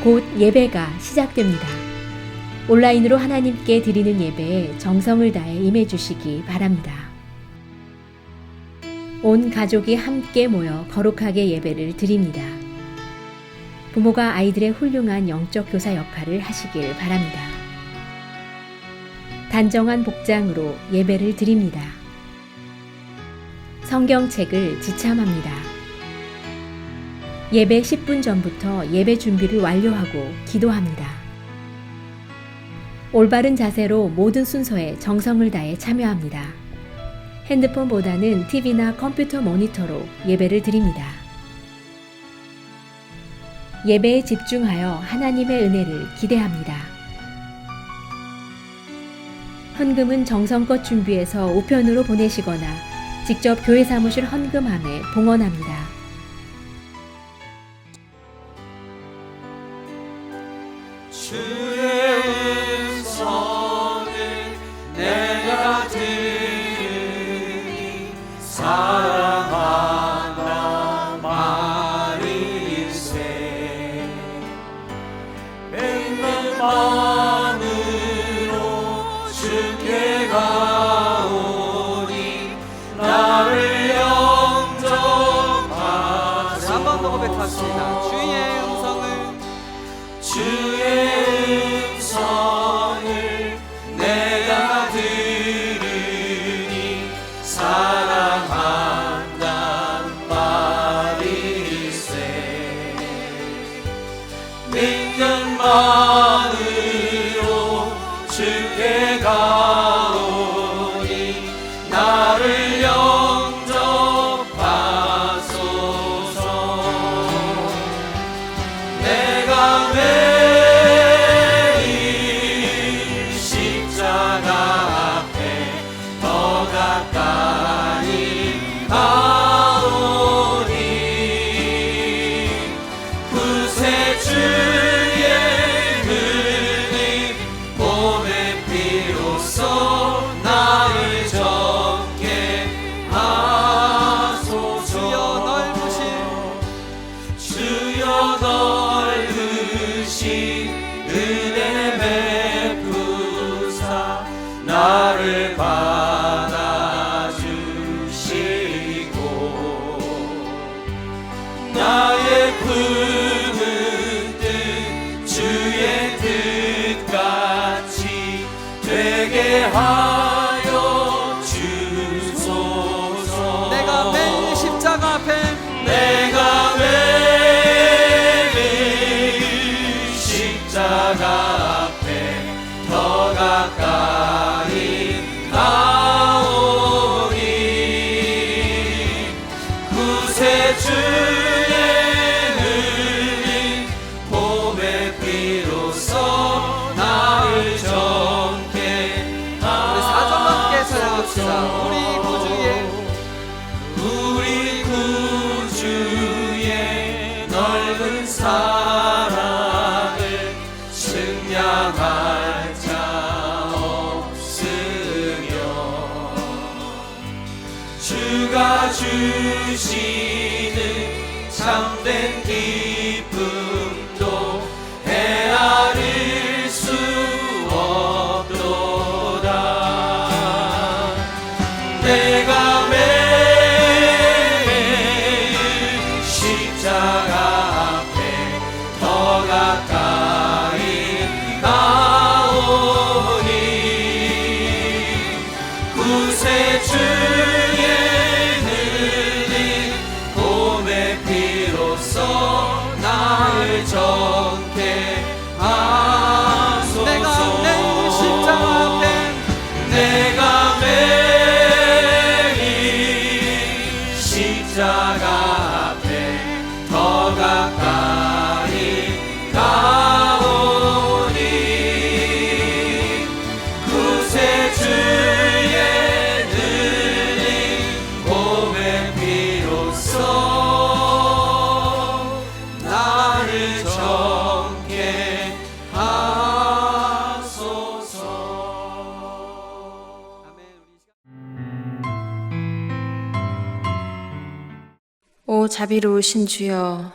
곧 예배가 시작됩니다. 온라인으로 하나님께 드리는 예배에 정성을 다해 임해 주시기 바랍니다. 온 가족이 함께 모여 거룩하게 예배를 드립니다. 부모가 아이들의 훌륭한 영적 교사 역할을 하시길 바랍니다. 단정한 복장으로 예배를 드립니다. 성경책을 지참합니다. 예배 10분 전부터 예배 준비를 완료하고 기도합니다. 올바른 자세로 모든 순서에 정성을 다해 참여합니다. 핸드폰보다는 TV나 컴퓨터 모니터로 예배를 드립니다. 예배에 집중하여 하나님의 은혜를 기대합니다. 헌금은 정성껏 준비해서 우편으로 보내시거나 직접 교회 사무실 헌금함에 봉헌합니다. 주의 음성을 내가 들으니 사랑한다 말일세. 맹는 마음으로 주께 가오니 나를 영접하소서. 한 번 더 고백합시다. 주의 음성을 내가 들으니 사랑한단 말일세. 믿는 마음으로 주께 가오니 나를 영접하소서. 내가 매일 십자가 앞에 더 가까이 가오니 구세주의 흘린 몸의 피로써 나를 정케 하소서. 주여 넓으신 은혜 베푸사 나를 받아주시고 나의 품은 뜻 주의 뜻같이 되게 하여 주소서. 내가 매일 십자가 앞에 내가 매일 십자가 앞에 더 가까이 가오니 구세주의 흘린 봄의 피로써 나를 정케 우리 4절로 함께 찬양합시다. 하소서. 우리 구주의 넓은 사랑을 측량할 자 없으며 주가 주시는 참된 기쁨도 헤아릴 수 없도다. 내가 매일 십자가 앞에 더 가까이 가오니 구세주의 흘린 봄의 피로써 나를 정케 하소서. 내가 매일 십자가 앞에 내가 매일 십자가 앞에 더 가까이 가오니 구세주의 흘린 봄의 피로써 나를 정케 하소서. 오 자비로우신 주여,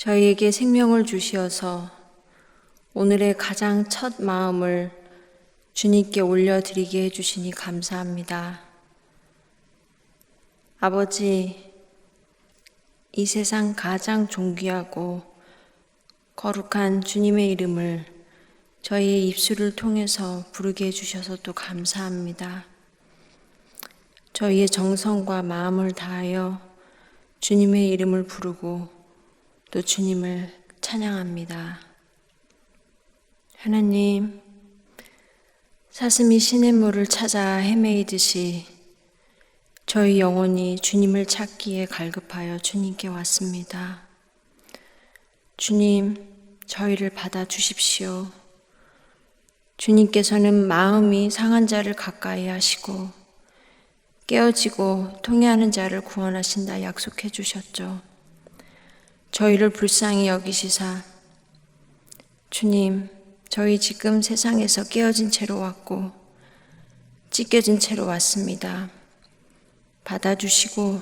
저희에게 생명을 주시어서 오늘의 가장 첫 마음을 주님께 올려드리게 해주시니 감사합니다. 아버지, 이 세상 가장 존귀하고 거룩한 주님의 이름을 저희의 입술을 통해서 부르게 해주셔서 또 감사합니다. 저희의 정성과 마음을 다하여 주님의 이름을 부르고 또 주님을 찬양합니다. 하나님, 사슴이 시냇물을 찾아 헤매이듯이 저희 영혼이 주님을 찾기에 갈급하여 주님께 왔습니다. 주님, 저희를 받아주십시오. 주님께서는 마음이 상한 자를 가까이 하시고 깨어지고 통회하는 자를 구원하신다 약속해 주셨죠. 저희를 불쌍히 여기시사 주님, 저희 지금 세상에서 깨어진 채로 왔고 찢겨진 채로 왔습니다. 받아주시고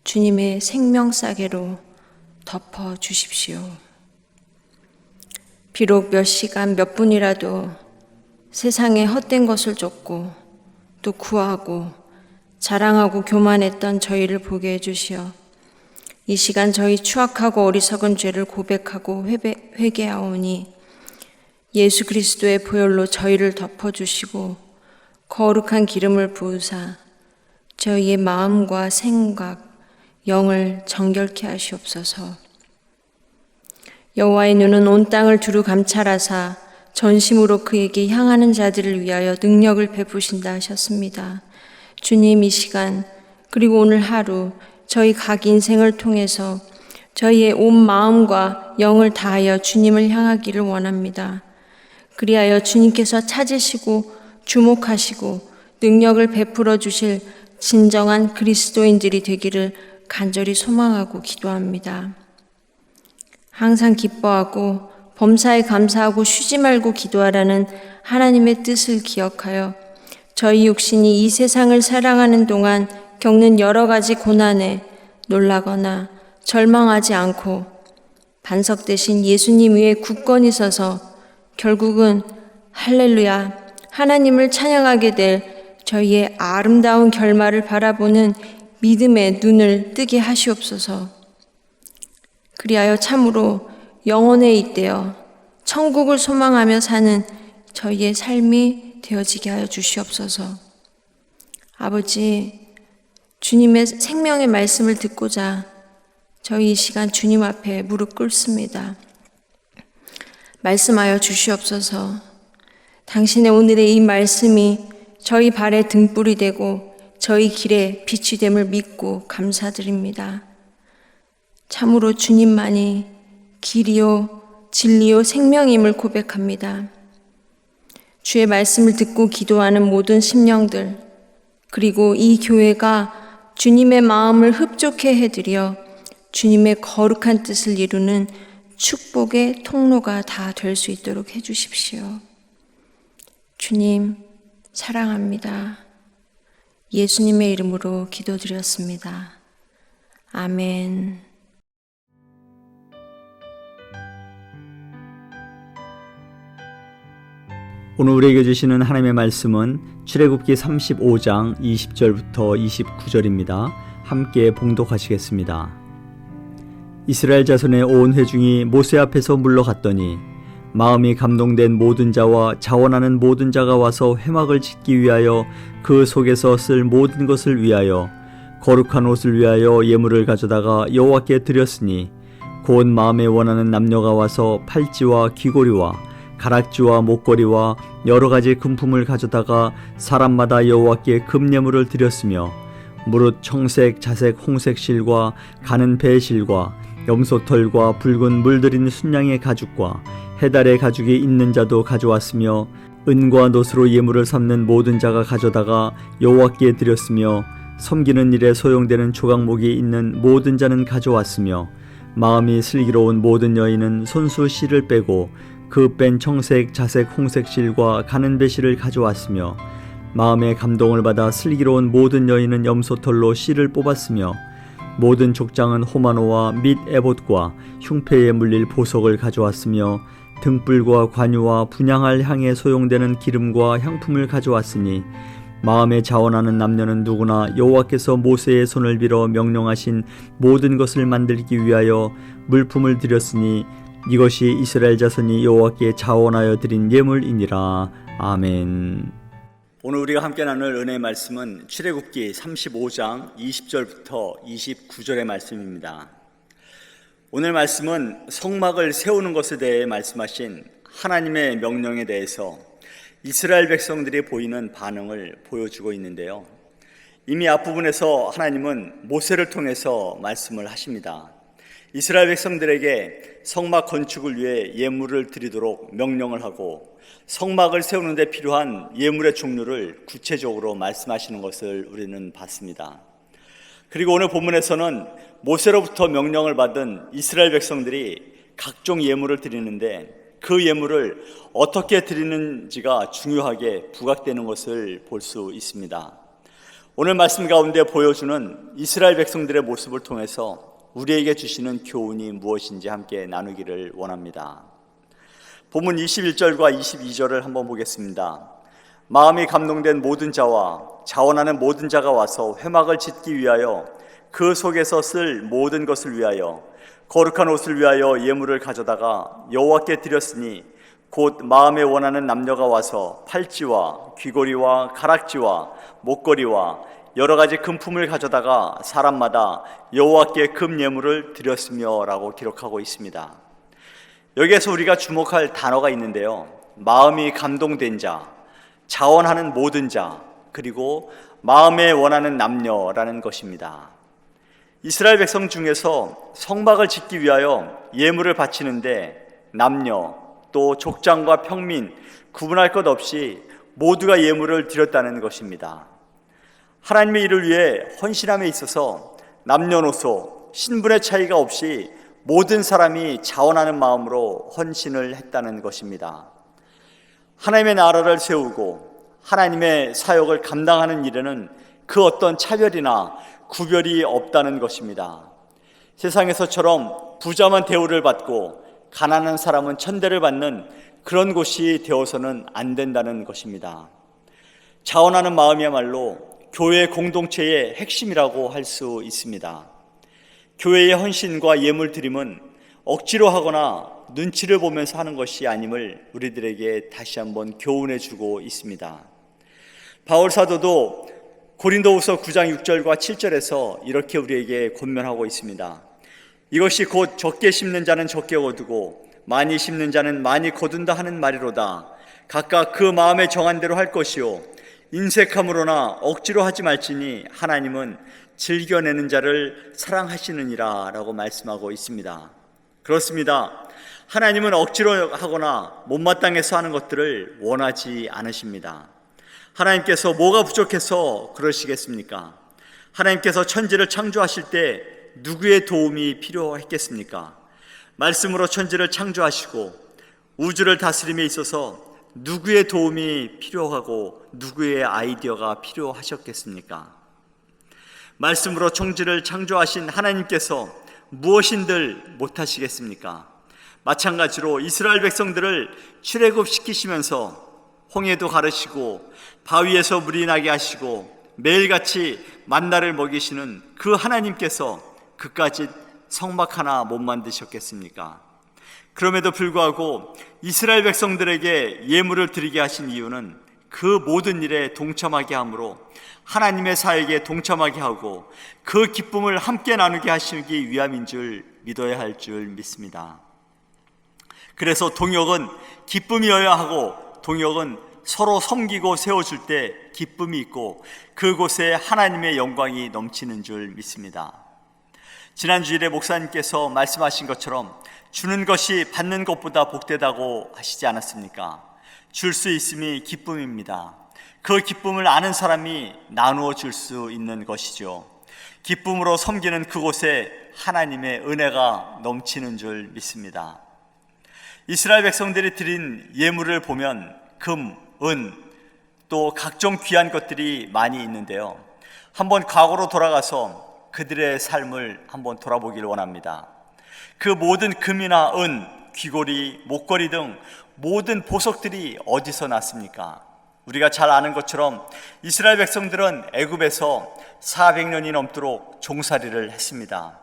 주님의 생명싸개로 덮어주십시오. 비록 몇 시간 몇 분이라도 세상에 헛된 것을 쫓고 또 구하고 자랑하고 교만했던 저희를 보게 해주시어 이 시간 저희 추악하고 어리석은 죄를 고백하고 회개하오니 예수 그리스도의 보혈로 저희를 덮어주시고 거룩한 기름을 부으사 저희의 마음과 생각, 영을 정결케 하시옵소서. 여호와의 눈은 온 땅을 두루 감찰하사 전심으로 그에게 향하는 자들을 위하여 능력을 베푸신다 하셨습니다. 주님, 이 시간 그리고 오늘 하루 저희 각 인생을 통해서 저희의 온 마음과 영을 다하여 주님을 향하기를 원합니다. 그리하여 주님께서 찾으시고 주목하시고 능력을 베풀어 주실 진정한 그리스도인들이 되기를 간절히 소망하고 기도합니다. 항상 기뻐하고 범사에 감사하고 쉬지 말고 기도하라는 하나님의 뜻을 기억하여 저희 육신이 이 세상을 살아가는 동안 겪는 여러 가지 고난에 놀라거나 절망하지 않고 반석 대신 예수님 위에 굳건히 서서 결국은 할렐루야 하나님을 찬양하게 될 저희의 아름다운 결말을 바라보는 믿음의 눈을 뜨게 하시옵소서. 그리하여 참으로 영혼에 잇대어 천국을 소망하며 사는 저희의 삶이 되어지게 하여 주시옵소서. 아버지, 주님의 생명의 말씀을 듣고자 저희 이 시간 주님 앞에 무릎 꿇습니다. 말씀하여 주시옵소서. 당신의 오늘의 이 말씀이 저희 발에 등불이 되고 저희 길에 빛이 됨을 믿고 감사드립니다. 참으로 주님만이 길이요 진리요 생명임을 고백합니다. 주의 말씀을 듣고 기도하는 모든 심령들, 그리고 이 교회가 주님의 마음을 흡족해 해드려 주님의 거룩한 뜻을 이루는 축복의 통로가 다 될 수 있도록 해주십시오. 주님, 사랑합니다. 예수님의 이름으로 기도드렸습니다. 아멘. 오늘 우리에게 주시는 하나님의 말씀은 출애굽기 35장 20절부터 29절입니다. 함께 봉독하시겠습니다. 이스라엘 자손의 온 회중이 모세 앞에서 물러갔더니 마음이 감동된 모든 자와 자원하는 모든 자가 와서 회막을 짓기 위하여 그 속에서 쓸 모든 것을 위하여 거룩한 옷을 위하여 예물을 가져다가 여호와께 드렸으니 곧 마음에 원하는 남녀가 와서 팔찌와 귀고리와 가락지와 목걸이와 여러 가지 금품을 가져다가 사람마다 여호와께 금예물을 드렸으며 무릇 청색, 자색, 홍색 실과 가는 배 실과 염소털과 붉은 물들인 순양의 가죽과 해달의 가죽이 있는 자도 가져왔으며 은과 놋으로 예물을 삼는 모든 자가 가져다가 여호와께 드렸으며 섬기는 일에 소용되는 조각목이 있는 모든 자는 가져왔으며 마음이 슬기로운 모든 여인은 손수 실을 빼고 그 뺀 청색, 자색, 홍색 실과 가는 배 실을 가져왔으며 마음의 감동을 받아 슬기로운 모든 여인은 염소털로 실을 뽑았으며 모든 족장은 호마노와 및 에봇과 흉패에 물릴 보석을 가져왔으며 등불과 관유와 분향할 향에 소용되는 기름과 향품을 가져왔으니 마음에 자원하는 남녀는 누구나 여호와께서 모세의 손을 빌어 명령하신 모든 것을 만들기 위하여 물품을 드렸으니 이것이 이스라엘 자손이 여호와께 자원하여 드린 예물이니라. 아멘. 오늘 우리가 함께 나눌 은혜의 말씀은 출애굽기 35장 20절부터 29절의 말씀입니다. 오늘 말씀은 성막을 세우는 것에 대해 말씀하신 하나님의 명령에 대해서 이스라엘 백성들이 보이는 반응을 보여주고 있는데요. 이미 앞부분에서 하나님은 모세를 통해서 말씀을 하십니다. 이스라엘 백성들에게 성막 건축을 위해 예물을 드리도록 명령을 하고 성막을 세우는 데 필요한 예물의 종류를 구체적으로 말씀하시는 것을 우리는 봤습니다. 그리고 오늘 본문에서는 모세로부터 명령을 받은 이스라엘 백성들이 각종 예물을 드리는데 그 예물을 어떻게 드리는지가 중요하게 부각되는 것을 볼 수 있습니다. 오늘 말씀 가운데 보여주는 이스라엘 백성들의 모습을 통해서 우리에게 주시는 교훈이 무엇인지 함께 나누기를 원합니다. 본문 21절과 22절을 한번 보겠습니다. 마음이 감동된 모든 자와 자원하는 모든 자가 와서 회막을 짓기 위하여 그 속에서 쓸 모든 것을 위하여 거룩한 옷을 위하여 예물을 가져다가 여호와께 드렸으니 곧 마음에 원하는 남녀가 와서 팔찌와 귀고리와 가락지와 목걸이와 여러 가지 금품을 가져다가 사람마다 여호와께 금 예물을 드렸으며 라고 기록하고 있습니다. 여기에서 우리가 주목할 단어가 있는데요. 마음이 감동된 자, 자원하는 모든 자, 그리고 마음에 원하는 남녀라는 것입니다. 이스라엘 백성 중에서 성막을 짓기 위하여 예물을 바치는데 남녀 또 족장과 평민 구분할 것 없이 모두가 예물을 드렸다는 것입니다. 하나님의 일을 위해 헌신함에 있어서 남녀노소 신분의 차이가 없이 모든 사람이 자원하는 마음으로 헌신을 했다는 것입니다. 하나님의 나라를 세우고 하나님의 사역을 감당하는 일에는 그 어떤 차별이나 구별이 없다는 것입니다. 세상에서처럼 부자만 대우를 받고 가난한 사람은 천대를 받는 그런 곳이 되어서는 안 된다는 것입니다. 자원하는 마음이야말로 교회 공동체의 핵심이라고 할 수 있습니다. 교회의 헌신과 예물 드림은 억지로 하거나 눈치를 보면서 하는 것이 아님을 우리들에게 다시 한번 교훈해 주고 있습니다. 바울 사도도 고린도후서 9장 6절과 7절에서 이렇게 우리에게 권면하고 있습니다. 이것이 곧 적게 심는 자는 적게 거두고 많이 심는 자는 많이 거둔다 하는 말이로다. 각각 그 마음에 정한 대로 할 것이요 인색함으로나 억지로 하지 말지니 하나님은 즐겨내는 자를 사랑하시느니라 라고 말씀하고 있습니다. 그렇습니다. 하나님은 억지로 하거나 못마땅해서 하는 것들을 원하지 않으십니다. 하나님께서 뭐가 부족해서 그러시겠습니까? 하나님께서 천지를 창조하실 때 누구의 도움이 필요했겠습니까? 말씀으로 천지를 창조하시고 우주를 다스림에 있어서 누구의 도움이 필요하고 누구의 아이디어가 필요하셨겠습니까? 말씀으로 천지를 창조하신 하나님께서 무엇인들 못하시겠습니까? 마찬가지로 이스라엘 백성들을 출애굽시키시면서 홍해도 가르시고 바위에서 물이 나게 하시고 매일같이 만나를 먹이시는 그 하나님께서 그까짓 성막 하나 못 만드셨겠습니까? 그럼에도 불구하고 이스라엘 백성들에게 예물을 드리게 하신 이유는 그 모든 일에 동참하게 함으로 하나님의 사역에 동참하게 하고 그 기쁨을 함께 나누게 하시기 위함인 줄 믿어야 할 줄 믿습니다. 그래서 동역은 기쁨이어야 하고 동역은 서로 섬기고 세워줄 때 기쁨이 있고 그곳에 하나님의 영광이 넘치는 줄 믿습니다. 지난 주일에 목사님께서 말씀하신 것처럼 주는 것이 받는 것보다 복되다고 하시지 않았습니까? 줄 수 있음이 기쁨입니다. 그 기쁨을 아는 사람이 나누어 줄 수 있는 것이죠. 기쁨으로 섬기는 그곳에 하나님의 은혜가 넘치는 줄 믿습니다. 이스라엘 백성들이 드린 예물을 보면 금, 은, 또 각종 귀한 것들이 많이 있는데요. 한번 과거로 돌아가서 그들의 삶을 한번 돌아보길 원합니다. 그 모든 금이나 은, 귀걸이, 목걸이 등 모든 보석들이 어디서 났습니까? 우리가 잘 아는 것처럼 이스라엘 백성들은 애굽에서 400년이 넘도록 종살이를 했습니다.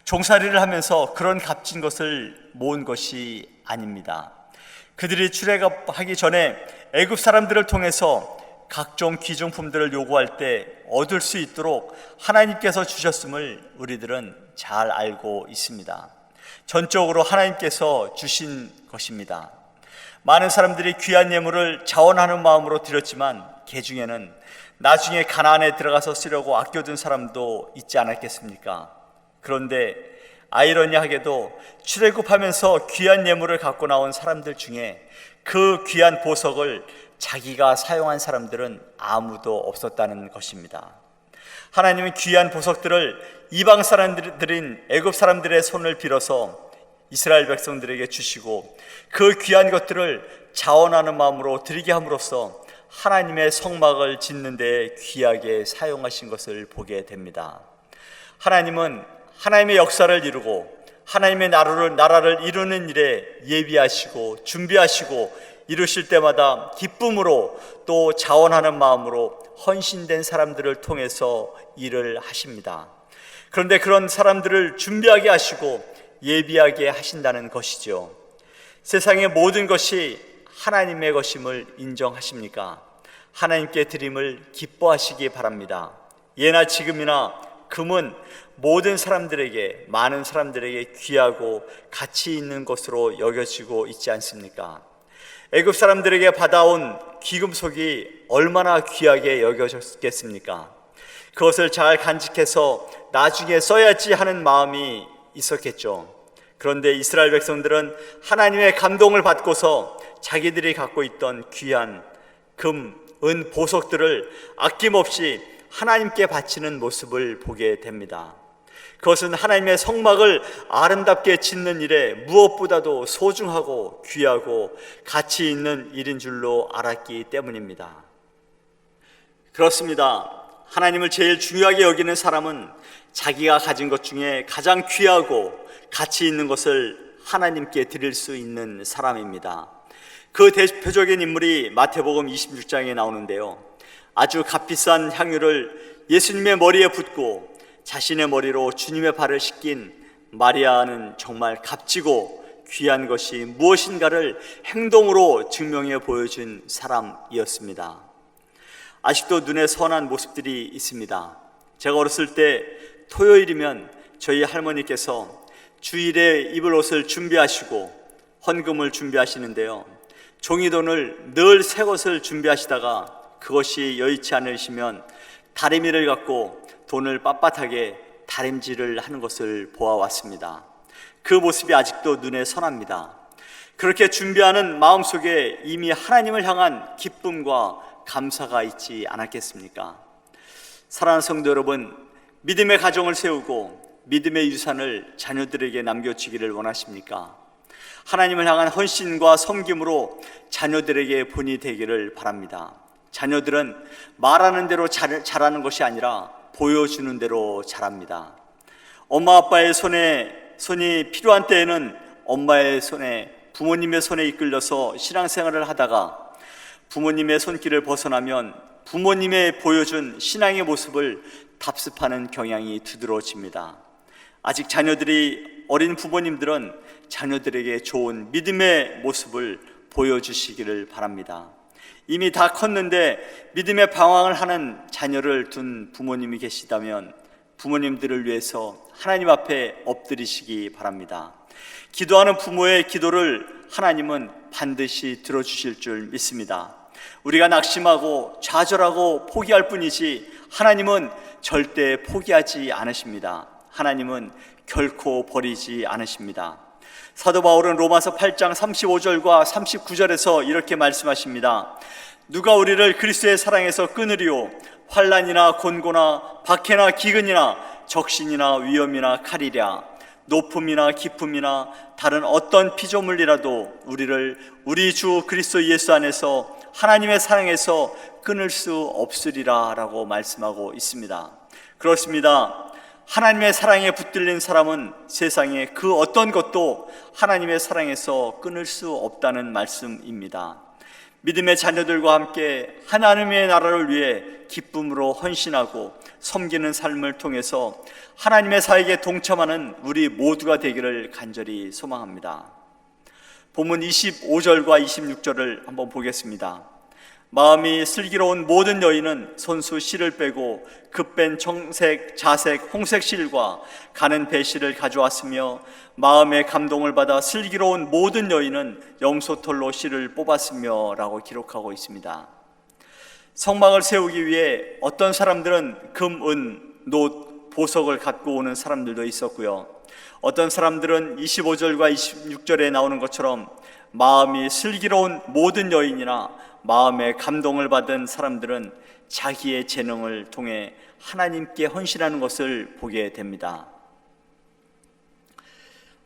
종살이를 하면서 그런 값진 것을 모은 것이 아닙니다. 그들이 출애굽하기 전에 애굽 사람들을 통해서 각종 귀중품들을 요구할 때 얻을 수 있도록 하나님께서 주셨음을 우리들은 잘 알고 있습니다. 전적으로 하나님께서 주신 것입니다. 많은 사람들이 귀한 예물을 자원하는 마음으로 드렸지만 그 중에는 나중에 가나안에 들어가서 쓰려고 아껴둔 사람도 있지 않았겠습니까? 그런데 아이러니하게도 출애굽하면서 귀한 예물을 갖고 나온 사람들 중에 그 귀한 보석을 자기가 사용한 사람들은 아무도 없었다는 것입니다. 하나님은 귀한 보석들을 이방 사람들인 애굽 사람들의 손을 빌어서 이스라엘 백성들에게 주시고 그 귀한 것들을 자원하는 마음으로 드리게 함으로써 하나님의 성막을 짓는 데 귀하게 사용하신 것을 보게 됩니다. 하나님은 하나님의 역사를 이루고 하나님의 나라를 이루는 일에 예비하시고 준비하시고 이루실 때마다 기쁨으로 또 자원하는 마음으로 헌신된 사람들을 통해서 일을 하십니다. 그런데 그런 사람들을 준비하게 하시고 예비하게 하신다는 것이죠. 세상의 모든 것이 하나님의 것임을 인정하십니까? 하나님께 드림을 기뻐하시기 바랍니다. 예나 지금이나 금은 모든 사람들에게, 많은 사람들에게 귀하고 가치 있는 것으로 여겨지고 있지 않습니까? 애굽 사람들에게 받아온 귀금속이 얼마나 귀하게 여겨졌겠습니까? 그것을 잘 간직해서 나중에 써야지 하는 마음이 있었겠죠. 그런데 이스라엘 백성들은 하나님의 감동을 받고서 자기들이 갖고 있던 귀한 금, 은, 보석들을 아낌없이 하나님께 바치는 모습을 보게 됩니다. 그것은 하나님의 성막을 아름답게 짓는 일에 무엇보다도 소중하고 귀하고 가치 있는 일인 줄로 알았기 때문입니다. 그렇습니다. 하나님을 제일 중요하게 여기는 사람은 자기가 가진 것 중에 가장 귀하고 가치 있는 것을 하나님께 드릴 수 있는 사람입니다. 그 대표적인 인물이 마태복음 26장에 나오는데요. 아주 값비싼 향유를 예수님의 머리에 붓고 자신의 머리로 주님의 발을 씻긴 마리아는 정말 값지고 귀한 것이 무엇인가를 행동으로 증명해 보여준 사람이었습니다. 아직도 눈에 선한 모습들이 있습니다. 제가 어렸을 때 토요일이면 저희 할머니께서 주일에 입을 옷을 준비하시고 헌금을 준비하시는데요. 종이돈을 늘 새 것을 준비하시다가 그것이 여의치 않으시면 다리미를 갖고 돈을 빳빳하게 다림질을 하는 것을 보아왔습니다. 그 모습이 아직도 눈에 선합니다. 그렇게 준비하는 마음속에 이미 하나님을 향한 기쁨과 감사가 있지 않았겠습니까? 사랑하는 성도 여러분, 믿음의 가정을 세우고 믿음의 유산을 자녀들에게 남겨주기를 원하십니까? 하나님을 향한 헌신과 섬김으로 자녀들에게 본이 되기를 바랍니다. 자녀들은 말하는 대로 잘하는 것이 아니라 보여주는 대로 자랍니다. 엄마 아빠의 손이 필요한 때에는 엄마의 손에, 부모님의 손에 이끌려서 신앙생활을 하다가 부모님의 손길을 벗어나면 부모님의 보여준 신앙의 모습을 답습하는 경향이 두드러집니다. 아직 자녀들이 어린 부모님들은 자녀들에게 좋은 믿음의 모습을 보여주시기를 바랍니다. 이미 다 컸는데 믿음의 방황을 하는 자녀를 둔 부모님이 계시다면 부모님들을 위해서 하나님 앞에 엎드리시기 바랍니다. 기도하는 부모의 기도를 하나님은 반드시 들어주실 줄 믿습니다. 우리가 낙심하고 좌절하고 포기할 뿐이지 하나님은 절대 포기하지 않으십니다. 하나님은 결코 버리지 않으십니다. 사도 바울은 로마서 8장 35절과 39절에서 이렇게 말씀하십니다. 누가 우리를 그리스도의 사랑에서 끊으리요? 환난이나 곤고나 박해나 기근이나 적신이나 위험이나 칼이랴. 높음이나 깊음이나 다른 어떤 피조물이라도 우리를 우리 주 그리스도 예수 안에서 하나님의 사랑에서 끊을 수 없으리라 라고 말씀하고 있습니다. 그렇습니다. 하나님의 사랑에 붙들린 사람은 세상에 그 어떤 것도 하나님의 사랑에서 끊을 수 없다는 말씀입니다. 믿음의 자녀들과 함께 하나님의 나라를 위해 기쁨으로 헌신하고 섬기는 삶을 통해서 하나님의 사역에 동참하는 우리 모두가 되기를 간절히 소망합니다. 본문 25절과 26절을 한번 보겠습니다. 마음이 슬기로운 모든 여인은 손수 실을 빼고 급뺀 청색, 자색, 홍색 실과 가는 배실을 가져왔으며 마음의 감동을 받아 슬기로운 모든 여인은 염소털로 실을 뽑았으며 라고 기록하고 있습니다. 성막을 세우기 위해 어떤 사람들은 금, 은, 놋, 보석을 갖고 오는 사람들도 있었고요. 어떤 사람들은 25절과 26절에 나오는 것처럼 마음이 슬기로운 모든 여인이나 마음의 감동을 받은 사람들은 자기의 재능을 통해 하나님께 헌신하는 것을 보게 됩니다.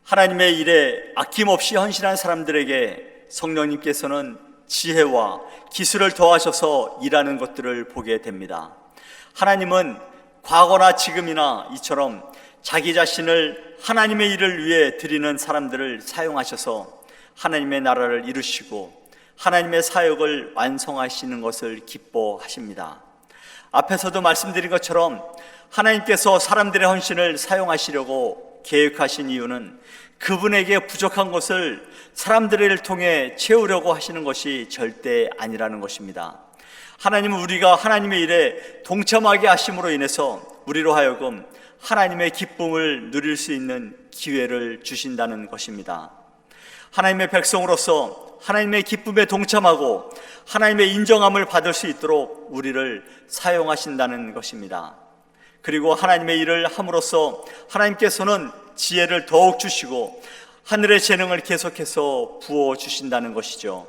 하나님의 일에 아낌없이 헌신한 사람들에게 성령님께서는 지혜와 기술을 더하셔서 일하는 것들을 보게 됩니다. 하나님은 과거나 지금이나 이처럼 자기 자신을 하나님의 일을 위해 드리는 사람들을 사용하셔서 하나님의 나라를 이루시고 하나님의 사역을 완성하시는 것을 기뻐하십니다. 앞에서도 말씀드린 것처럼 하나님께서 사람들의 헌신을 사용하시려고 계획하신 이유는 그분에게 부족한 것을 사람들을 통해 채우려고 하시는 것이 절대 아니라는 것입니다. 하나님은 우리가 하나님의 일에 동참하게 하심으로 인해서 우리로 하여금 하나님의 기쁨을 누릴 수 있는 기회를 주신다는 것입니다. 하나님의 백성으로서 하나님의 기쁨에 동참하고 하나님의 인정함을 받을 수 있도록 우리를 사용하신다는 것입니다. 그리고 하나님의 일을 함으로써 하나님께서는 지혜를 더욱 주시고 하늘의 재능을 계속해서 부어주신다는 것이죠.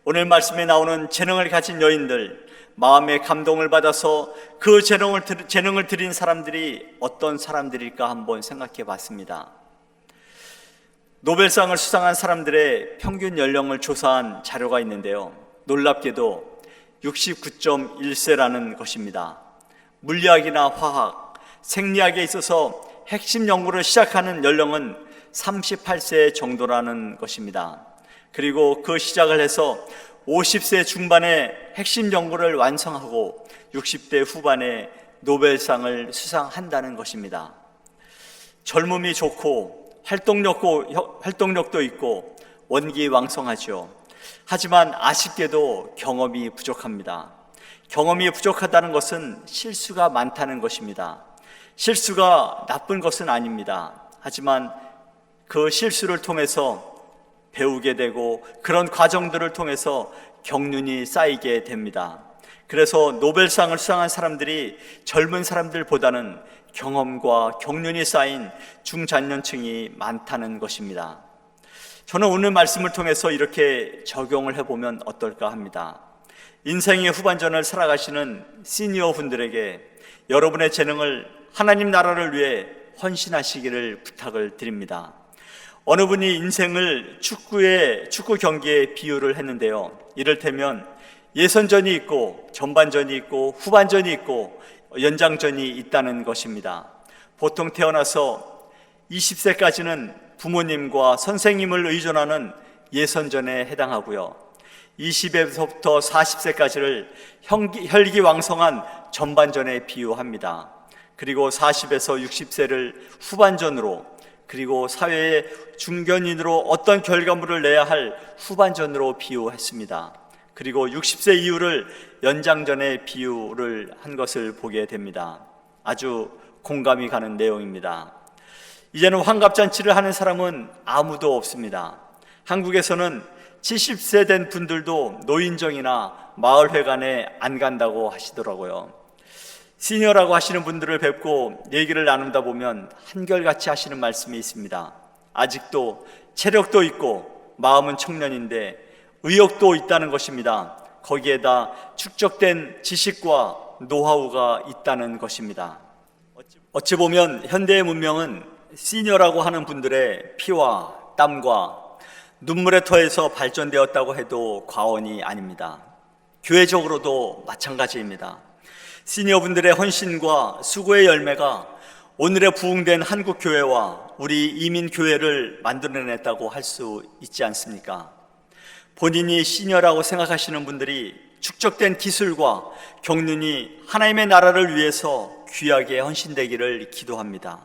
오늘 말씀에 나오는 재능을 가진 여인들, 마음의 감동을 받아서 그 재능을 드린 사람들이 어떤 사람들일까 한번 생각해 봤습니다. 노벨상을 수상한 사람들의 평균 연령을 조사한 자료가 있는데요, 놀랍게도 69.1세라는 것입니다. 물리학이나 화학, 생리학에 있어서 핵심 연구를 시작하는 연령은 38세 정도라는 것입니다. 그리고 그 시작을 해서 50세 중반에 핵심 연구를 완성하고 60대 후반에 노벨상을 수상한다는 것입니다. 젊음이 좋고 활동력도 있고 원기왕성하죠. 하지만 아쉽게도 경험이 부족합니다. 경험이 부족하다는 것은 실수가 많다는 것입니다. 실수가 나쁜 것은 아닙니다. 하지만 그 실수를 통해서 배우게 되고 그런 과정들을 통해서 경륜이 쌓이게 됩니다. 그래서 노벨상을 수상한 사람들이 젊은 사람들보다는 경험과 경륜이 쌓인 중장년층이 많다는 것입니다. 저는 오늘 말씀을 통해서 이렇게 적용을 해보면 어떨까 합니다. 인생의 후반전을 살아가시는 시니어 분들에게 여러분의 재능을 하나님 나라를 위해 헌신하시기를 부탁을 드립니다. 어느 분이 인생을 축구 경기에 비유를 했는데요, 이를테면 예선전이 있고 전반전이 있고 후반전이 있고 연장전이 있다는 것입니다. 보통 태어나서 20세까지는 부모님과 선생님을 의존하는 예선전에 해당하고요, 20에서부터 40세까지를 혈기왕성한 전반전에 비유합니다. 그리고 40에서 60세를 후반전으로, 그리고 사회의 중견인으로 어떤 결과물을 내야 할 후반전으로 비유했습니다. 그리고 60세 이후를 연장전에 비유를 한 것을 보게 됩니다. 아주 공감이 가는 내용입니다. 이제는 환갑잔치를 하는 사람은 아무도 없습니다. 한국에서는 70세 된 분들도 노인정이나 마을회관에 안 간다고 하시더라고요. 시니어라고 하시는 분들을 뵙고 얘기를 나누다 보면 한결같이 하시는 말씀이 있습니다. 아직도 체력도 있고 마음은 청년인데 의욕도 있다는 것입니다. 거기에다 축적된 지식과 노하우가 있다는 것입니다. 어찌 보면 현대의 문명은 시니어라고 하는 분들의 피와 땀과 눈물의 터에서 발전되었다고 해도 과언이 아닙니다. 교회적으로도 마찬가지입니다. 시니어분들의 헌신과 수고의 열매가 오늘의 부흥된 한국교회와 우리 이민교회를 만들어냈다고 할 수 있지 않습니까? 본인이 시니어라고 생각하시는 분들이 축적된 기술과 경륜이 하나님의 나라를 위해서 귀하게 헌신되기를 기도합니다.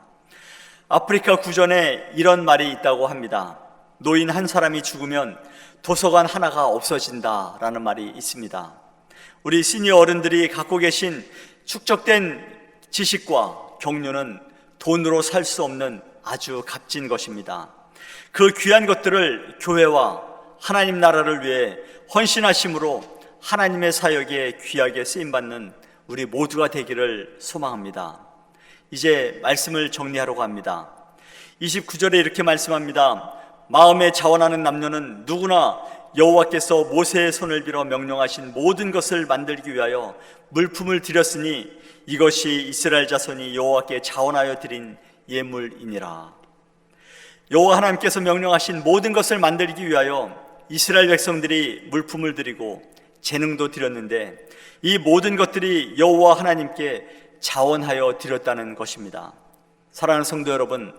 아프리카 구전에 이런 말이 있다고 합니다. 노인 한 사람이 죽으면 도서관 하나가 없어진다라는 말이 있습니다. 우리 시니어 어른들이 갖고 계신 축적된 지식과 경륜은 돈으로 살 수 없는 아주 값진 것입니다. 그 귀한 것들을 교회와 하나님 나라를 위해 헌신하심으로 하나님의 사역에 귀하게 쓰임받는 우리 모두가 되기를 소망합니다. 이제 말씀을 정리하려고 합니다. 29절에 이렇게 말씀합니다. 마음에 자원하는 남녀는 누구나 여호와께서 모세의 손을 빌어 명령하신 모든 것을 만들기 위하여 물품을 드렸으니 이것이 이스라엘 자손이 여호와께 자원하여 드린 예물이니라. 여호와 하나님께서 명령하신 모든 것을 만들기 위하여 이스라엘 백성들이 물품을 드리고 재능도 드렸는데 이 모든 것들이 여호와 하나님께 자원하여 드렸다는 것입니다. 사랑하는 성도 여러분,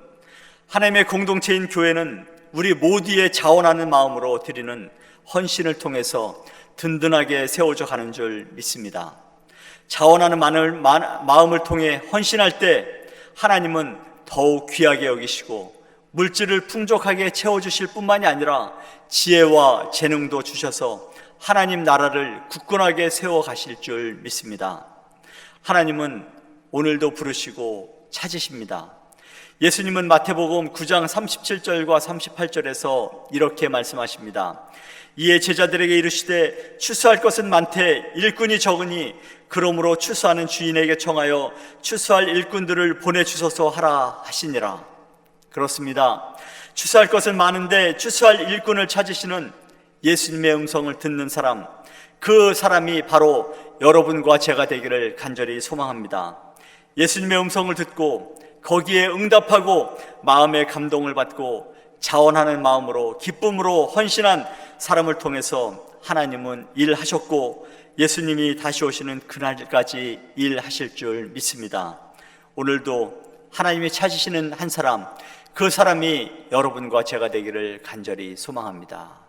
하나님의 공동체인 교회는 우리 모두의 자원하는 마음으로 드리는 헌신을 통해서 든든하게 세워져 가는 줄 믿습니다. 자원하는 마음을 통해 헌신할 때 하나님은 더욱 귀하게 여기시고 물질을 풍족하게 채워주실 뿐만이 아니라 지혜와 재능도 주셔서 하나님 나라를 굳건하게 세워가실 줄 믿습니다. 하나님은 오늘도 부르시고 찾으십니다. 예수님은 마태복음 9장 37절과 38절에서 이렇게 말씀하십니다. 이에 제자들에게 이르시되 추수할 것은 많되 일꾼이 적으니 그러므로 추수하는 주인에게 청하여 추수할 일꾼들을 보내주소서 하라 하시니라. 그렇습니다. 추수할 것은 많은데 추수할 일꾼을 찾으시는 예수님의 음성을 듣는 사람, 그 사람이 바로 여러분과 제가 되기를 간절히 소망합니다. 예수님의 음성을 듣고 거기에 응답하고 마음의 감동을 받고 자원하는 마음으로 기쁨으로 헌신한 사람을 통해서 하나님은 일하셨고 예수님이 다시 오시는 그날까지 일하실 줄 믿습니다. 오늘도 하나님이 찾으시는 한 사람, 그 사람이 여러분과 제가 되기를 간절히 소망합니다.